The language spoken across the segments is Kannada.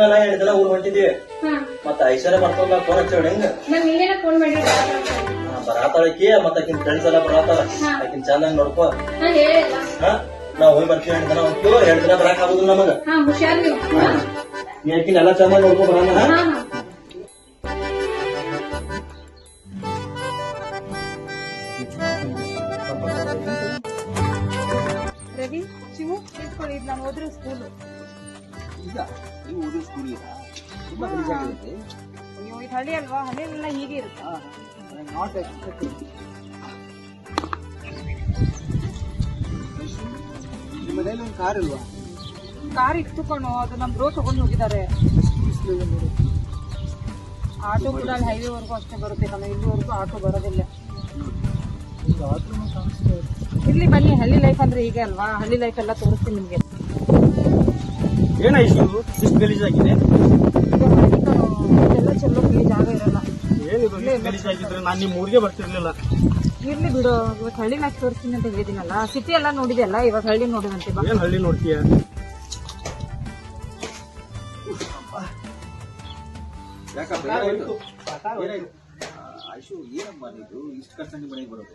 ಮೇಲೆ ಹೇಳಿದಲ್ಲ ಊರ್ ಹೊಂಟಿದ್ವಿ. ಮತ್ತ ಐಶ್ವರ್ಯ ಬರ್ತಲ್ಲ ಫೋನ್ ಹಚ್ಚೋಣ ಹೆಂಗ ಬರಾತಾಳಕಿ ಮತ್ತ ಆಕಿನ ಫ್ರೆಂಡ್ಸ್ ಎಲ್ಲ ಬರಾತಾರ. ಆಕಿನ ಚಂದಂಗ್ ನೋಡ್ಕೋ. ನಾವ್ ಹೋಗಿ ಬರ್ತೀವಿ ಹೇಳಿದನ ಹೋಗ್ತೀವಿ. 2 ದಿನ ಬರಾಕ್ ಆಗುದಿಲ್ಲ ನಮಗ. ಆಕಿನ ಎಲ್ಲಾ ಚಂದಂಗ್ ನೋಡ್ಕೋ ಬರೋಣ. ರವಿ ಶಿವು ನಿಂತ್ಕೊಳ್ಳಿ. ನಾನು ಓದಿರೋ ಸ್ಕೂಲು. ಈಗ ನೀವು ಓದಿರೋ ಸ್ಕೂಲ್ ತುಂಬಾ ಗಲೀಜಾಗಿರುತ್ತೆ. ಅಯ್ಯೋ ಇದು ಹಳ್ಳಿ ಅಲ್ವಾ, ಹಳ್ಳಿಯಲ್ಲೆಲ್ಲ ಹೀಗೆ ಇರುತ್ತೆ. ನಿಮ್ಮ ಮನೇಲಿ ಒಂದು ಕಾರ್ ಇಲ್ವಾ? ಕಾರ್ ಇತ್ತು ಕಣೋ, ಅದು ನಮ್ಮ ಬ್ರೋ ತಗೊಂಡು ಹೋಗಿದ್ದಾರೆ. ಆಟೋ ಕೂಡ ಅಲ್ಲಿ ಹೈವೇವರೆಗೂ ಅಷ್ಟೇ ಬರುತ್ತೆ ಕಣೋ, ಇಲ್ಲಿವರೆಗೂ ಆಟೋ ಬರೋದಿಲ್ಲ. ಇಲ್ಲಿ ಬನ್ನಿ, ಹಳ್ಳಿ ಲೈಫ್ ಅಂದ್ರೆ ಹೀಗೆ ಅಲ್ವಾ. ಹಳ್ಳಿ ಲೈಫ್ ಎಲ್ಲ ತೋರಿಸ್ತೀನಿ ನಿಮ್ಗೆ. ಏನಾಯ್ತು ಇಷ್ಟು ಗಲೀಜಾಗಿದೆ? ಎಲ್ಲ ಚೆಲ್ಲೋಕೆ ಜಾಗ ಇರಲ್ಲ. ಏನಿದು ಗಲೀಜಾಗಿದ್ರೆ ನಾನು ನಿಮ್ಮ ಊರಿಗೆ ಬರ್ತಿರ್ಲಿಲ್ಲ. ಇರ್ಲಿ ಬಿಡು, ಇವತ್ತು ಹಳ್ಳಿ ಲೈಫ್ ತೋರಿಸ್ತೀನಿ ಅಂತ ಹೇಳಿದಿನಲ್ಲ. ಸಿಟಿ ಎಲ್ಲ ನೋಡಿದೆಯಲ್ಲ, ಇವಾಗ ಹಳ್ಳಿ ನೋಡಿದಂತೆ ಬಾ. ಏನ್ ಹಳ್ಳಿ ನೋಡ್ತೀಯ? ಆಯ್ತು ಏನಮ್ಮ ಇದು ಇಷ್ಟು ಖರ್ಚಂಡಿ ಮನೆಗೆ ಬರೋದು?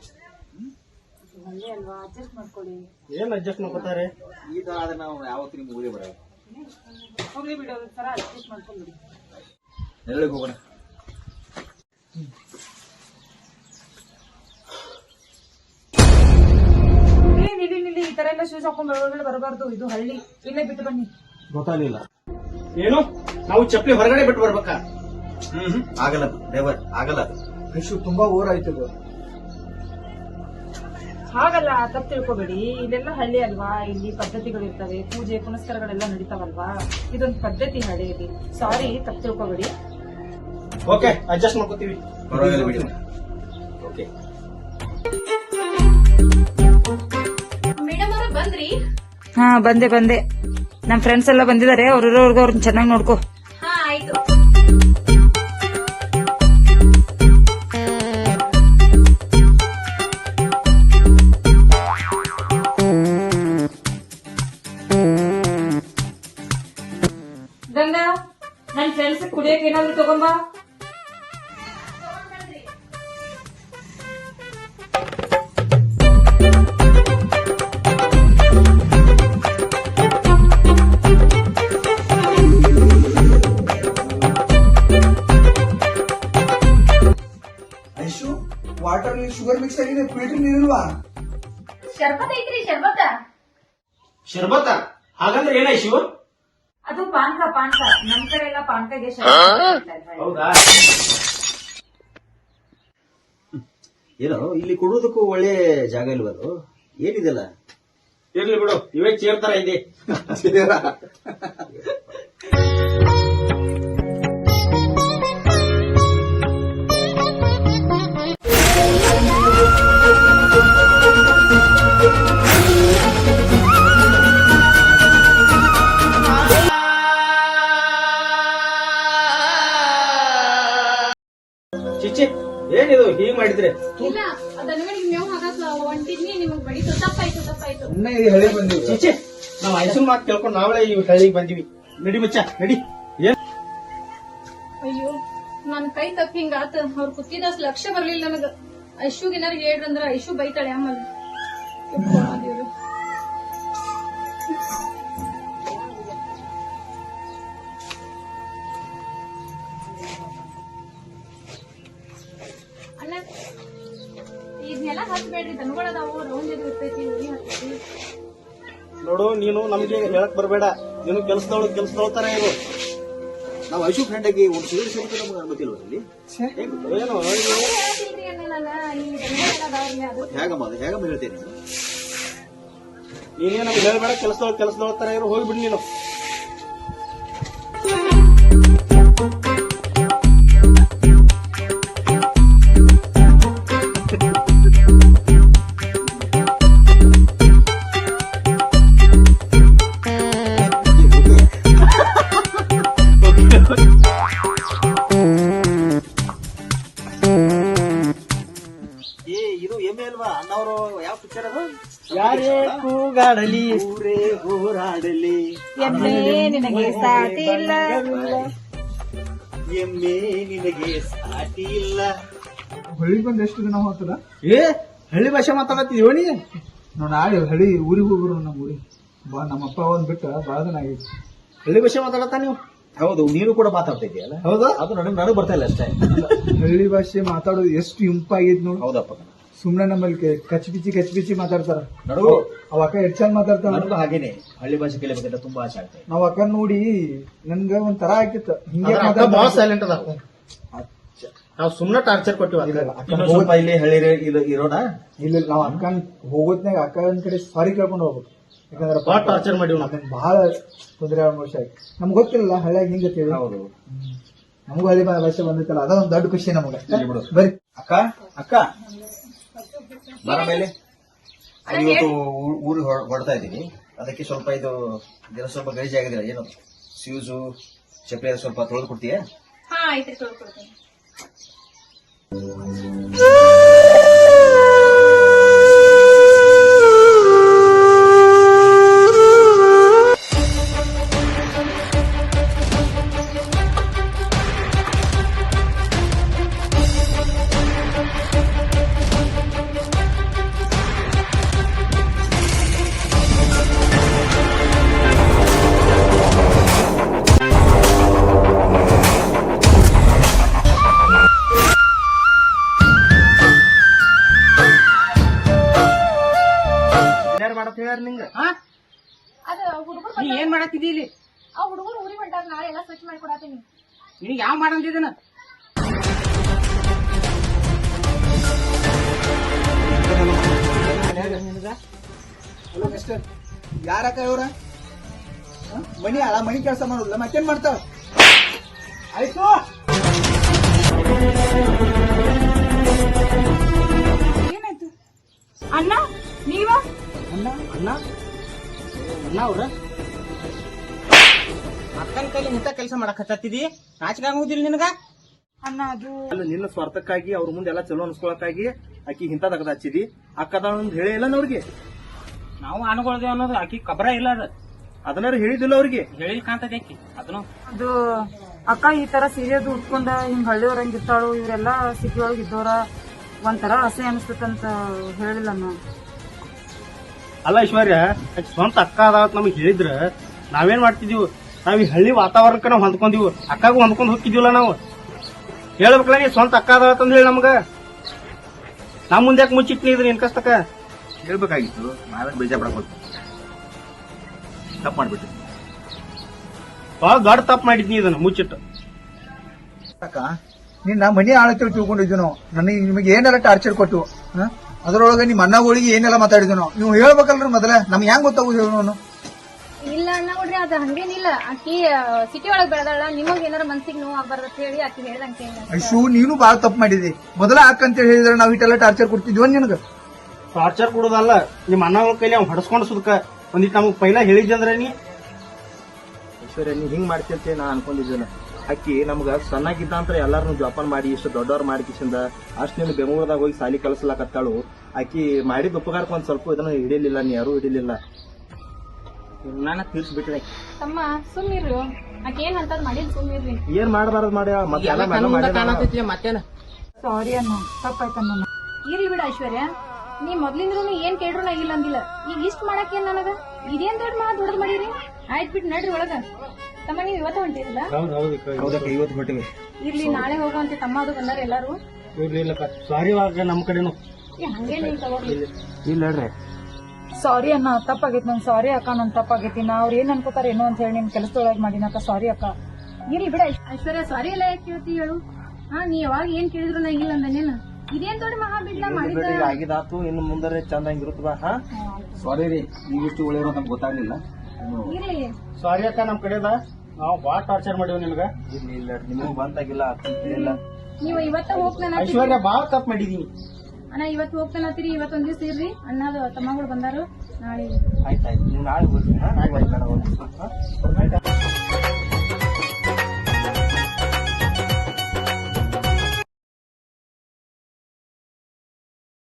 ಹಳ್ಳಿ ಅಲ್ವಾ, ಅಡ್ಜಸ್ಟ್ ಮಾಡ್ಕೊಳ್ಳಿ. ಏನ್ ಅಡ್ಜಸ್ಟ್ ಮಾಡ್ಕೋತಾರೆ? ಈ ತರ ಆದ್ರೆ ನಾವು ಯಾವತ್ತು ನಿಮ್ಮ ಊರಿಗೆ ಬರೋದು. ಹೋಗ್ಲಿ ಬಿಡು, ಸರ ಅಡ್ಜಸ್ಟ್ ಮಾಡ್ಕೊಂಡ್ಬಿಡಿ. ನೆರಳಿಗೆ ಹೋಗೋಣ. ನಿಲ್ಲಿ, ಈ ತರ ಎಲ್ಲ ಶೂಸ್ ಹಾಕೊಂಡ್ ಒಳಗಡೆ ಬರಬಾರ್ದು. ಇದು ಹಳ್ಳಿ, ಇಲ್ಲೇ ಬಿಟ್ಟು ಬನ್ನಿ. ಗೊತ್ತಾಗಲಿಲ್ಲ. ಏನು ನಾವು ಚಪ್ಪಲಿ ಹೊರಗಡೆ ಬಿಟ್ಟು ಬರ್ಬೇಕಾ? ಆಗಲ್ಲ ಡ್ರೈವರ್, ಆಗಲ್ಲ. ಐಶು ತುಂಬಾ ಓವರ್ ಆಯ್ತು. ಹಾಗಲ್ಲ, ತಪ್ಪು ತಿಳ್ಕೊಬೇಡಿ. ಇಲ್ಲೆಲ್ಲ ಹಳ್ಳಿ ಅಲ್ವಾ, ಇಲ್ಲಿ ಪದ್ಧತಿಗಳಿರ್ತವೆ, ಪೂಜೆ ಪುನಸ್ಕಾರಗಳೆಲ್ಲ ನಡೀತಾವಲ್ವಾ. ಇದೊಂದು ಪದ್ಧತಿ ಹಳ್ಳಿಯಲ್ಲಿ. ಸಾರಿ, ತಪ್ಪು ತಿಳ್ಕೊಬೇಡಿ. ಓಕೆ, ಅಡ್ಜಸ್ಟ್ ಮಾಡ್ಕೋತೀವಿ. ಪರವಾಗಿಲ್ಲ ಬಿಡಿ. ಓಕೆ ಮೇಡಮ್ ಅವ್ರ ಬಂದ್ರಿ? ಹಾ, ಬಂದೆ. ನಮ್ ಫ್ರೆಂಡ್ಸ್ ಎಲ್ಲ ಬಂದಿದ್ದಾರೆ. ಅವ್ರಿರೋರ್ಗು ಅವ್ರನ್ನ ಚೆನ್ನಾಗಿ ನೋಡ್ಕೋ. ಹಾ ಆಯ್ತು. ಗಂಗಾ, ನನ್ ಫ್ರೆಂಡ್ಸ್ ಕುಡಿಯಕ್ಕೆ ಏನಾದ್ರು ತಗೊಂಬಾ. ಐಶು, ವಾಟರ್ ಶುಗರ್ ಮಿಕ್ಸ್ ಆಗಿದೆ, ಫಿಲ್ಟರ್ ನೀರಿಲ್ವಾ? ಶರ್ಬತ್ ಐತ್ರಿ, ಶರ್ಬತ್ತ. ಶರ್ಬತ್ತ ಹಾಗಂದ್ರೆ ಏನಾಯ್ತು? ಅದು ಪಾನ್ಕ. ನಮ್ ಕಡೆ ಎಲ್ಲ ಪಾನ್ಕಗೆ. ಹೌದಾ? ಏನೋ ಇಲ್ಲಿ ಕೊಡೋದಕ್ಕೂ ಒಳ್ಳೆ ಜಾಗ ಇಲ್ವದು? ಏನಿದೆಲ್ಲ? ಇರ್ಲಿ ಬಿಡು, ಇವೇ ಚೇರ್ ತರ ಇದೆ. ಚಿಚ್ಚಿ, ಏನಿದು ಹೀಗ್ ಮಾಡಿದ್ರೆ? ಇಲ್ಲ, ಅದನ್ನಿಗೆ ಮೇವು ಹಾಕಕ್ ಹೊಂಟಿದ್ನಿ, ನಿಮಗ್ ಬಡಿತು. ತಪ್ಪಾಯ್ತು. ಹಳ್ಳಿ ಬಂದಿವಿ. ಚಿಚ್ಚಿ, ನಾವ್ ಐಸೂರ್ ಮಾತು ಕೇಳ್ಕೊಂಡು ನಾವೇ ಈ ಹಳ್ಳಿಗೆ ಬಂದಿವಿ. ನಡಿ ಮುಚ್ಚ, ನಡಿ. ಏನ್ ಅಯ್ಯೋ, ನನ್ ಕೈ ತಪ್ಪ ಹಿಂಗಾತ. ಅವ್ರು ಕೂತಿದಷ್ಟು ಲಕ್ಷ್ಯ ಬರ್ಲಿಲ್ಲ ನನಗ. ಐಶುಗ್ ಏನಾರು ಹೇಳ್ರಂದ್ರ ಐಶು ಬೈತಾಳೆ ಆಮೇಲೆ. ಅಣ್ಣ, ಇದನ್ನೆಲ್ಲ ಹಚ್ಬೇಡ್ರಿ. ದನಗಳದಾವು, ರೌಂಡ್ ಎದು ಇರ್ತೈತಿ, ಉಳಿ ಹತ್ತೈತಿ. ನೋಡು, ನೀನು ನಮ್ಗೆ ಹೇಳಕ್ ಬರ್ಬೇಡ. ನೀನು ಕೆಲ್ಸದವಳು ತರ ಇರು. ನಾವು ಐಶು ಫ್ರೆಂಡ್ ಆಗಿ ಒಂದು ಸಿಗರೇಟ್ ಸೇರಿಕೆ ನಮ್ಗೆ ಅನುಮತಿಲ್ವ ಇಲ್ಲಿ? ಏನು ಹೇಳ್ತೀನಿ ಅಣ್ಣ, ನಾನು ಈ ದನಗಳದಾವ್ರಿ ಅದು. ಹೇಗಮ್ಮ ಹೇಳ್ತೇನೆ? ನೀನೇ ನಮ್ಗೆ ಹೇಳ್ಬೇಡ. ಕೆಲ್ಸದವಳ ತರ ಇರು. ಹೋಗ್ಬಿಡಿ ನೀನು. ಇದು ಎಮ್ಮೆ ಅಲ್ವಾ ಅಣ್ಣವರು ಯಾವ ಪಿಕ್ಚರ್ ಅದು ಯಾರೇ ಕೂಗಾಡಲಿ ಊರೇ ಹೋರಾಡಲಿ ಎಮ್ಮೆ ನಿನಗೆ ಸಾಟಿ ಇಲ್ಲ. ಎಮ್ಮೆ ನಿನಗೆ ಸಾಟಿ ಇಲ್ಲ. ಹಳ್ಳಿ ಬಂದ್ ಎಷ್ಟು ದಿನ ಹೋಗ್ತದ ಏ ಹಳ್ಳಿ ಭಾಷೆ ಮಾತಾಡತ್ತಿದೀವ ನೀ ನಾವು ನಾಳೆ ಹಳ್ಳಿ ಊರಿಗೆ ಹೋಗ್ರು ನಮ್ಮ ಊರಿಗೆ ಬಾ ನಮ್ಮಪ್ಪ ಒಂದ್ ಬಿಟ್ಟ ಬಾಳ ದಿನ ಆಗೈತಿ. ಹಳ್ಳಿ ಭಾಷೆ ಮಾತಾಡತ್ತ ನೀವು? ಹೌದು, ನೀನು ಕೂಡ ಮಾತಾಡ್ತಾ ಇದೆಯಲ್ಲ. ಹೌದಾ? ಅದು ನನಗೆ ಬರ್ತಾ ಇಲ್ಲ ಅಷ್ಟೇ. ಹಳ್ಳಿ ಭಾಷೆ ಮಾತಾಡೋದು ಎಷ್ಟು ಇಂಪಾಗೈತಿ ನೋಡಿ. ಹೌದಪ್ಪ, ಸುಮ್ನೆ ನಮ್ಮಲ್ಲಿ ಕಚ್ಪಿಚಿ ಮಾತಾಡ್ತಾರ. ನಡುವು ಅವ ಅಕ್ಕ ಎಷ್ಟ್ ಚಂದ ಮಾತಾಡ್ತಾರ. ನನಗೂ ಹಾಗೇನೆ ಹಳ್ಳಿ ಭಾಷೆ ಕಲಿಬೇಕಂತ ತುಂಬಾ ಆಸೆ ಆಗ್ತಾ ಇದೆ. ನಾವ್ ಅಕ್ಕ ನೋಡಿ ನನ್ಗ ಒಂಥರ ಆಗ್ತಿತ್ತು ಹಿಂಗೆ ಬಾಳ ಸೈಲೆಂಟ್ ಅದ. ನಾವು ಸುಮ್ನೆ ಟಾರ್ಚರ್ ಕೊಟ್ಟಿವ. ಸ್ವಲ್ಪ ಇಲ್ಲಿ ಹಳ್ಳಿ ಇರೋಣ. ಇಲ್ಲ ನಾವ್ ಅಕ್ಕನ್ ಹೋಗೋದ್ನಾಗ ಅಕ್ಕನ ಕಡೆ ಸಾರಿ ಕೇಳ್ಕೊಂಡು ಹೋಗ್ಬೇಕು. ಯಾಕಂದ್ರೆ ಬಾಳ ಟಾರ್ಚರ್ ಮಾಡಿವ್. ಅದನ್ನ ಬಹಳ ತೊಂದರೆ ಆಗೋ ವರ್ಷ ಆಯ್ತು. ನಮ್ಗೆ ಗೊತ್ತಿಲ್ಲ ಹಳ್ಳಿಯಾಗ ಹಿಂಗ ತಿಳಿ. ಹೌದು, ನಮಗೂ ಹಳ್ಳಿ ಭಾಷೆ ಬಂದಿತ್ತಲ್ಲ, ಅದ ಒಂದ್ ದೊಡ್ಡ ಖುಷಿ ನಮಗ. ಬರೀ ಅಕ್ಕ ಬರ ಮೇಲೆ ಇವತ್ತು ಊರಿಗೆ ಹೊರಡ್ತಾ ಇದ್ದೀನಿ. ಅದಕ್ಕೆ ಸ್ವಲ್ಪ ಇದು ಸ್ವಲ್ಪ ಗಲೀಜ್ ಆಗಿದಿಲ್ಲ. ಏನು ಸ್ಯೂಸು ಚಪ್ಪಲಿ ಸ್ವಲ್ಪ ತೊಳೆದು ಕೊಡ್ತೀಯಾ? ಹಾ ಆಯ್ತ್ರಿ, ತೊಳ್ಕೊಡ್ತೀನಿ. ಅದ ಹುಡುಗರು ನೀ ಏನ್ ಮಾಡತ್ತಿದಿ ಇಲ್ಲಿ? ಆ ಹುಡುಗರು ಊರಿಗೆ ಹೊಂಟಾರ, ನಾಳೆ ಎಲ್ಲ ಸ್ವಚ್ಛ ಮಾಡಿ ಕೊಡತೀನಿ. ನಿನಗೆ ಯಾವ ಮಾಡಂದಿದನ? ಯಾರಕ್ಕ ಇವ್ರ ಮನಿ ಕೆಲಸ ಮಾಡೋದಿಲ್ಲ ಮತ್ತೇನ್ ಮಾಡ್ತಾವ? ಆಯ್ತು ಏನಾಯ್ತು? ಅಣ್ಣ ನೀವ? ಅಣ್ಣ ಅವ್ರ ಅಕ್ಕನ ಕೈಲಿ ಇಂಥ ಕೆಲಸ ಮಾಡಕ್ ಹತ್ತಿದಿ? ನಾಚಿಕೆ ಆಗುದಿಲ್ಲ ನಿನಗ? ಅಣ್ಣ ಅದು ಅಲ್ಲ, ನಿನ್ನ ಸ್ವಾರ್ಥಕ್ಕಾಗಿ ಅವ್ರ ಮುಂದೆ ಎಲ್ಲ ಚಲೋ ಅನ್ಸ್ಕೊಳಕ್ಕಾಗಿ ಆಕಿ ಇಂಥ ತಗದ ಹಚ್ಚಿದಿ. ಅಕ್ಕದ ಹೇಳೇ ಇಲ್ಲ ಅವ್ರಿಗೆ. ನಾವು ಅನ್ಕೊಳ್ದೇವ್ ಅನ್ನೋದು ಆಕಿ ಕಬ್ರ ಇಲ್ಲ. ಅದ ಅದನ್ನಾರು ಹೇಳಿದಿಲ್ಲ ಅವ್ರಿಗೆ? ಹೇಳಿ ಕಾಣ್ತದೆ ಆಕಿ ಅದನ್ನು. ಅದು ಅಕ್ಕ ಈ ತರ ಸೀರೆದು ಉಟ್ಕೊಂಡ ಹಿಂಗ್ ಹಳ್ಳಿಯವ್ರಂಗ್ ಇರ್ತಾಳು, ಇವ್ರೆಲ್ಲಾ ಸಿಟಿ ಒಳಗ್ ಇದ್ದವ್ರ, ಒಂಥರ ಆಸೆ ಅನಿಸ್ತಂತ ಹೇಳಿಲ್ಲ ಅಣ್ಣ. ಅಲ್ಲ ಐಶ್ವರ್ಯ, ಆಕಿ ಸ್ವಂತ ಅಕ್ಕ ಅದಾವತ್ ನಮಗ್ ಹೇಳಿದ್ರ ನಾವೇನ್ ಮಾಡ್ತಿದೀವಿ? ನಾವ್ ಈ ಹಳ್ಳಿ ವಾತಾವರಣಕ್ಕ ನಾವ್ ಹೊಂದ್ಕೊಂಡಿವ್, ಅಕ್ಕಾಗೂ ಹೊಂದ್ಕೊಂಡ್ ಹೋಗಿದ್ವಿಲ್ಲ ನಾವು. ಹೇಳ್ಬೇಕಲ್ಲ, ನೀ ಸ್ವಂತ ಅಕ್ಕ ಅದಾವತ್ ಅಂತ ಹೇಳಿ ನಮ್ಗ. ನಮ್ ಮುಂದೆ ಯಾಕೆ ಮುಚ್ಚಿಟ್ನಿ ಇದ್ರಿ ನಿನ್ ಕಷ್ಟಕ್ಕ? ಹೇಳ್ಬೇಕಾಗಿತ್ತು. ನಾವೇ ಬೇಜಾರ್ ಪಡ್ಕೊಳ್ತೀವಿ. ತಪ್ಪು ಮಾಡ್ಬಿಟ್ಟು ಬಾಳ ದೊಡ್ಡ ತಪ್ಪು ಮಾಡಿದ್ನಿ ಇದನ್ನ ಮುಚ್ಚಿಟ್ಟು. ಅಕ್ಕ ನಿನ್ನ ಮನಿ ಆಳತಿ ತಿಳ್ಕೊಂಡಿದ್ವಿ ನಾವು. ನನಗೆ ನಿಮಗೆ ಏನೆಲ್ಲ ಟಾರ್ಚರ್ ಕೊಟ್ಟು ಅದ್ರೊಳಗ ನಿಮ್ ಅಣ್ಣಗಳಿಗೆ ಏನೆಲ್ಲ ಮಾತಾಡಿದ್ವಿ ನಾವು. ನೀವು ಹೇಳ್ಬೇಕಲ್ರಿ ಮೊದಲ, ನಮ್ಗೆ ಹೆಂಗ್ ಗೊತ್ತಾಗುದು ಹೇಳು ನಾನು? ಇಲ್ಲ ಅಣ್ಣ ನೋಡ್ರಿ, ಅದ ಹಂಗೇನಿಲ್ಲ. ಆಕಿ ಸಿಟಿ ಒಳಗ್ ಬೆಳೆದಾಳ, ನಿಮಗ್ ಏನಾರ ಮನ್ಸಿಗೆ ನೋವು ಆಗ್ಬಾರ್ದು ಅಂತ ಹೇಳಿ ಆಕಿ ಹೇಳ್ದಂಗೆ ಅಯ್ಯೋ ನೀನು ಬಾಳ ತಪ್ಪು ಮಾಡಿದಿ. ಮೊದಲ ಅಕ್ಕ ಅಂತ ಹೇಳಿದ್ರೆ ನಾವ್ ಇಟ್ಟೆಲ್ಲ ಟಾರ್ಚರ್ ಕೊಡ್ತಿದ್ವಿ ನಿನಗ. ಟಾರ್ಚರ್ ಕೊಡೋದಲ್ಲ, ನಿಮ್ ಅಣ್ಣ ಕೈಲಿ ಅವ್ನು ಹೊಡಸ್ಕೊಂಡು ಸುದ್ಕ ಒಂದಿಟ್ಟು ನಮಗ್ ಪೈಲ ಹೇಳಿದ್ದೆ ಅಂದ್ರೆ ನೀ. ಐಶ್ವರ್ಯ, ನೀ ಹಿಂಗ್ ಮಾಡ್ತಿರ್ತೀವಿ ನಾ ಅನ್ಕೊಂಡಿದ್ದೇನೆ. ಅಕ್ಕಿ ನಮ್ಗ ಸಣ್ಣಾಗಿದ್ದ ಅಂತ ಎಲ್ಲಾರನು ಜೋಪಾನ ಮಾಡಿ ಇಷ್ಟು ದೊಡ್ಡವ್ರ ಮಾಡಿಕಿಸಿಂದ ಅಷ್ಟ್ ನೀನು ಬೆಂಗಳೂರದಾಗ ಹೋಗಿ ಸಾಲಿ ಕಲಿಸ್ಲಾಕತ್ತಾಳು. ಆಕಿ ಮಾಡಿದ ಉಪಕಾರಕ್ಕೆ ಒಂದ್ ಸ್ವಲ್ಪ ಇದನ್ನ ಹಿಡಿಲಿಲ್ಲ, ನೀ ಯಾರು ಹಿಡಿಲಿಲ್ಲ. ನಾನು ತೀರ್ಸ್ಬಿಟ್ರೆ ತಮ್ಮ ಸುಮ್ಮಿರು. ಆಕಿ ಏನ್ ಅಂತದ್ ಮಾಡಿದ್ ಸುಮ್ಮಿರ್ರಿ. ಏನ್ ಮಾಡಬಾರದು ಮಾಡ್ಯ ಮತ್ತೆ ಮತ್ತೇನ? ಸಾರಿ ಅಣ್ಣ, ತಪ್ಪಾಯ್ತಣ್ಣ. ಇರ್ಲಿ ಬಿಡ ಐಶ್ವರ್ಯ, ನೀ ಮೊದ್ಲಿಂದ್ರು ಏನ್ ಕೇಳ್ರು ನಾ ಇಲ್ಲ ಅಂದಿಲ್ಲ. ಈಗ ಇಷ್ಟ ಮಾಡಕ್ ಏನ್ ನನಗ? ಇದೇನ್ ದೊಡ್ಡದ್ ಮಾಡಿರಿ. ಆಯ್ತ್ ಬಿಟ್ಟು ನಡ್ರಿ ಒಳಗ. ತಮ್ಮ ನೀವ್ ಇವತ್ತ ಹೊಂಟಿರಲ್ಲ? ಹೌದಕ್ಕ, ಇವತ್ತು ಹೊಟ್ಟಿವಿ. ಇರ್ಲಿ, ನಾಳೆ ಹೋಗಂತೆ. ತಮ್ಮ ಅದು ಬಂದಾರ ಎಲ್ಲಾರು. ಇರ್ಲಿಲ್ಲಪ್ಪ, ಸಾರಿ ನಮ್ ಕಡೆನು. ಹಂಗೇನ್ ಇಲ್ಲ ತಗೋರಿ. ಇಲ್ಲ ಹೇಳ್ರಿ. ಸಾರಿ ಅಣ್ಣ, ತಪ್ಪಾಗೈತಿ ನನ್. ಸಾರಿ ಅಕ್ಕ, ನನ್ ತಪ್ಪಾಗೈತಿ. ನಾ ಅವ್ರ ಏನ್ ಅನ್ಕೋತಾರ ಏನೋ ಅಂತ ಹೇಳಿ ನಿಮ್ ಕೆಲಸದೊಳಗೆ ಮಾಡಿನಕ್ಕ. ಸಾರಿ ಅಕ್ಕ. ಇರ್ಲಿ ಬಿಡ ಐಶ್ವರ್ಯ, ಸಾರಿ ಎಲ್ಲ ಯಾಕೆ ಕೇಳ್ತಿ ಹೇಳು? ನೀ ಯಾವಾಗ ಏನ್ ಕೇಳಿದ್ರು ನಾ ಇಲ್ಲ ಅಂದನೇನ? ಇದೇನ್ ದೊಡ್ಡ ಮಹಾ ಬಿಡ್ಲ ಮಾಡಿದ. ಆಗಿದಾತು, ಇನ್ನು ಮುಂದೆ ಚಂದಂಗಿರುತ್ತದ. ಸಾರಿ ರೀ, ನೀವಿಷ್ಟು ಒಳ್ಳೆಯವರು ನಮ್ಗೆ ಗೊತ್ತಾಗ್ಲಿಲ್ಲ. ಇರ್ಲಿ. ಸಾರಿ ಅಕ್ಕ, ನಮ್ ಕಡೆದ ನಾವು ಬಾಳ ಟಾರ್ಚರ್ ಮಾಡಿವ್ ನಿಮ್ಗ. ಇಲ್ಲ ನಿಮಗೂ ಬಂತಾಗಿಲ್ಲ, ಇಲ್ಲ. ನೀವು ಇವತ್ತ ಹೋಗ್ತಾನ ಐಶ್ವರ್ಯ, ಬಾಳ ತಪ್ಪು ಮಾಡಿದೀನಿ. ಅಣ್ಣ, ಇವತ್ತು ಹೋಗ್ತಾನತ್ತೀರಿ. ಇವತ್ತೊಂದ್ ದಿವ್ಸ ಇರ್ರಿ. ಅಣ್ಣದ ತಮ್ಮಗಳು ಬಂದಾರು. ನಾಳೆ ಆಯ್ತಾಯ್ತು, ನೀವು ನಾಳೆ ಹೋಗ್ತೀನಿ.